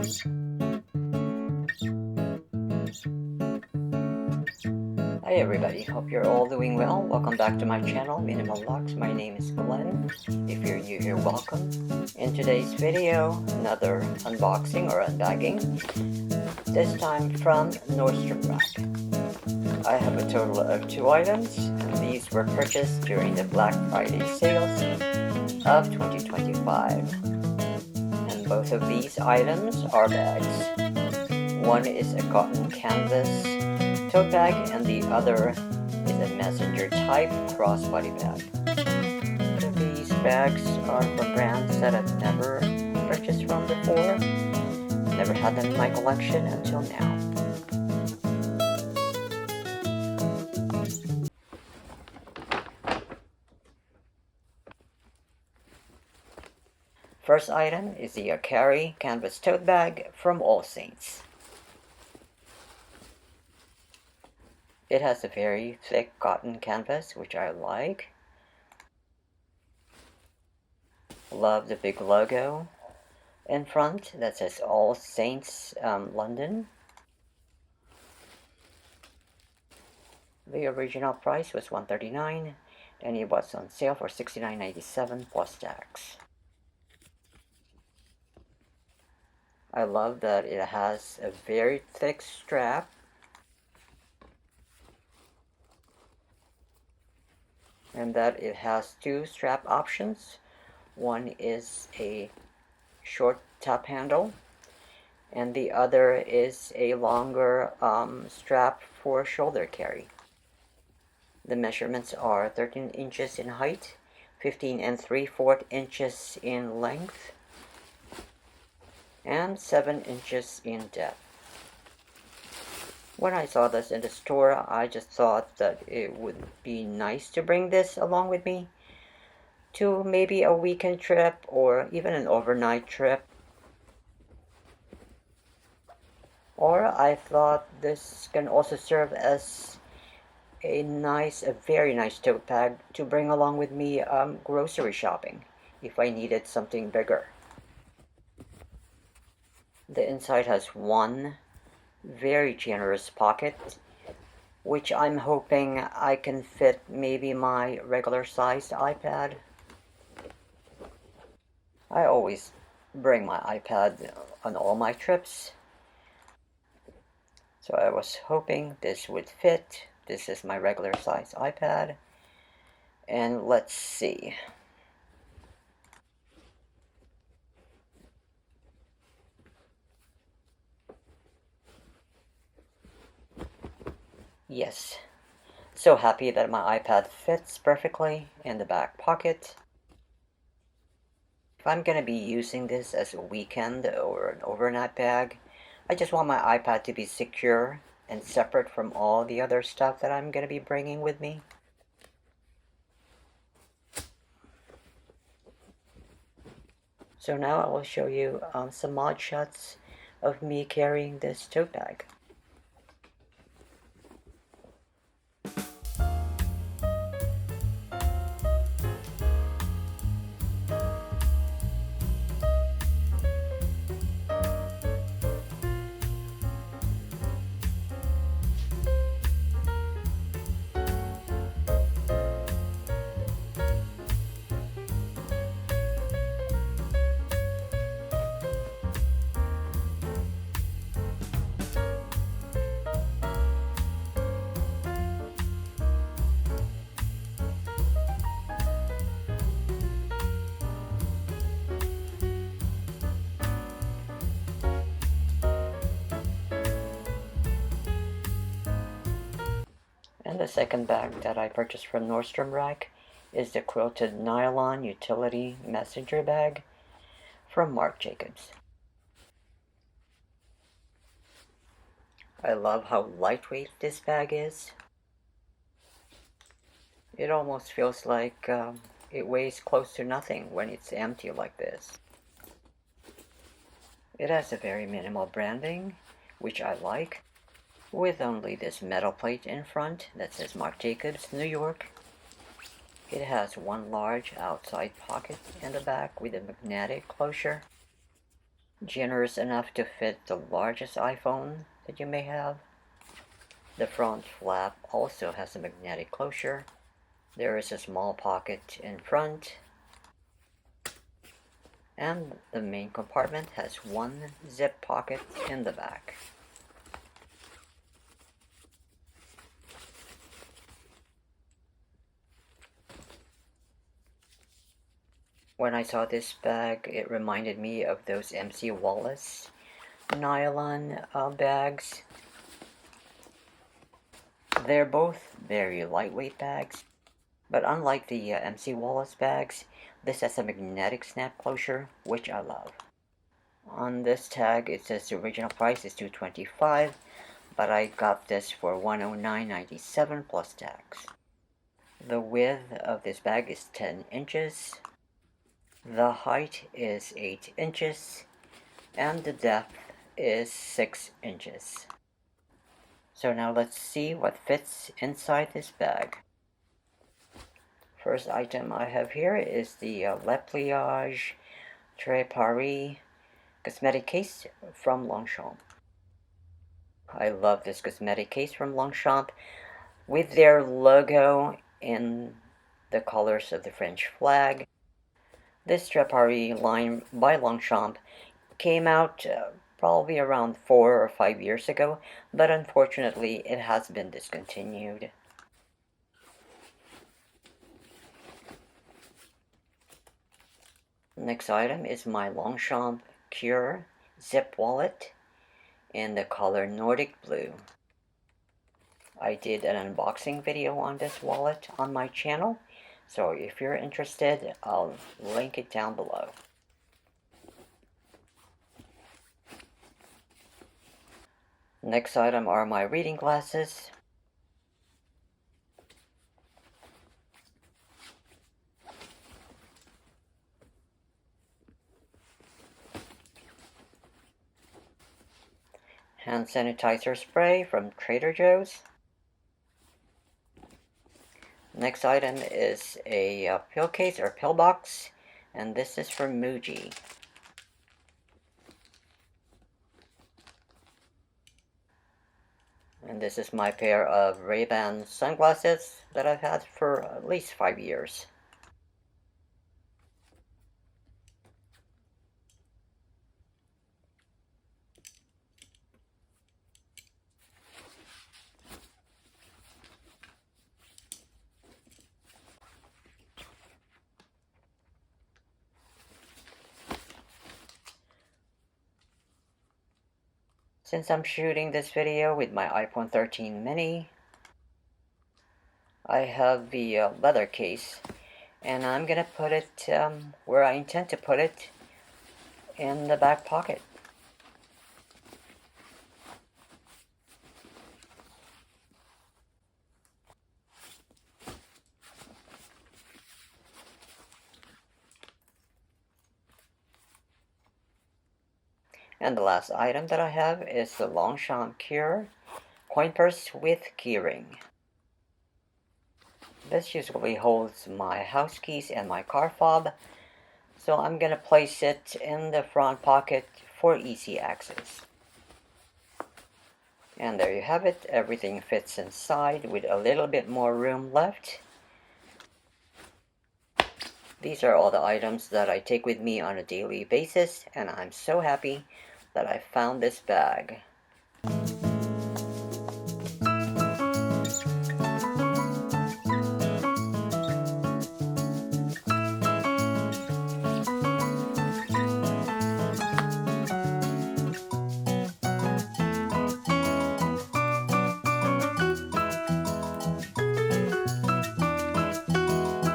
Hi everybody, hope you're all doing well. Welcome back to my channel, Minimal Lux. My name is Glenn. If you're new here, welcome. In today's video, another unboxing or unbagging, this time from Nordstrom Rack. I have a total of 2 items, and these were purchased during the Black Friday sales of 2025. And both of these items are bags. One is a cotton canvas tote bag, and the other is a messenger type crossbody bag. These bags are from brands that I've never purchased from before. Never had them in my collection until now. First item is the Acari canvas tote bag from AllSaints. It has a very thick cotton canvas, which I like. Love the big logo in front that says AllSaints London. The original price was $139, and it was on sale for $69.97 plus tax. I love that it has a very thick strap. And that it has 2 strap options. One is a short top handle, and the other is a longer strap for shoulder carry. The measurements are 13 inches in height, 15 3/4 inches in length, and 7 inches in depth. When I saw this in the store, I just thought that it would be nice to bring this along with me to maybe a weekend trip or even an overnight trip. Or I thought this can also serve as a very nice tote bag to bring along with me grocery shopping if I needed something bigger. The inside has one very generous pocket, which I'm hoping I can fit maybe my regular sized iPad. I always bring my iPad on all my trips, so I was hoping this would fit. This is my regular size iPad, and let's see. Yes, so happy that my iPad fits perfectly in the back pocket. If I'm going to be using this as a weekend or an overnight bag, I just want my iPad to be secure and separate from all the other stuff that I'm going to be bringing with me. So now I will show you some mod shots of me carrying this tote bag. And the second bag that I purchased from Nordstrom Rack is the Quilted Nylon Utility Messenger Bag from Marc Jacobs. I love how lightweight this bag is. It almost feels like it weighs close to nothing when it's empty like this. It has a very minimal branding, which I like, with only this metal plate in front that says Marc Jacobs, New York. It has one large outside pocket in the back with a magnetic closure. generous enough to fit the largest iPhone that you may have. The front flap also has a magnetic closure. There is a small pocket in front, and the main compartment has one zip pocket in the back. When I saw this bag, it reminded me of those MC Wallace nylon bags. They're both very lightweight bags, but unlike the MC Wallace bags, this has a magnetic snap closure, which I love. On this tag, it says the original price is $225, but I got this for $109.97 plus tax. The width of this bag is 10 inches. The height is 8 inches, and the depth is 6 inches. So now let's see what fits inside this bag. First item I have here is the Le Pliage Paris cosmetic case from Longchamp. I love this cosmetic case from Longchamp with their logo in the colors of the French flag. This Paris line by Longchamp came out probably around 4 or 5 years ago, but unfortunately it has been discontinued. Next item is my Longchamp Cure zip wallet in the color Nordic Blue. I did an unboxing video on this wallet on my channel, so if you're interested, I'll link it down below. Next item are my reading glasses. Hand sanitizer spray from Trader Joe's. Next item is a pill case or pill box, and this is from Muji. And this is my pair of Ray-Ban sunglasses that I've had for at least 5 years. Since I'm shooting this video with my iPhone 13 mini, I have the leather case, and I'm gonna put it where I intend to put it, in the back pocket. And the last item that I have is the Longchamp Cure coin purse with keyring. This usually holds my house keys and my car fob, so I'm gonna place it in the front pocket for easy access. And there you have it. Everything fits inside with a little bit more room left. These are all the items that I take with me on a daily basis, and I'm so happy that I found this bag.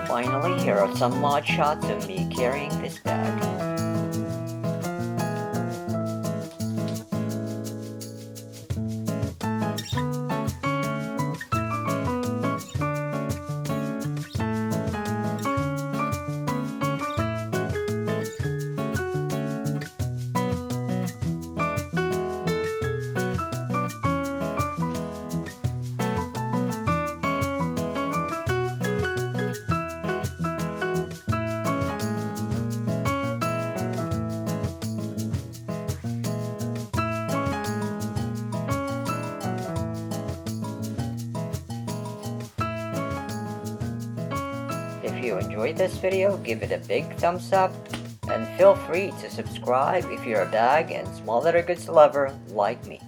Finally, here are some mod shots of me carrying this bag. you enjoyed this video, give it a big thumbs up, and feel free to subscribe if you're a bag and small leather goods lover like me.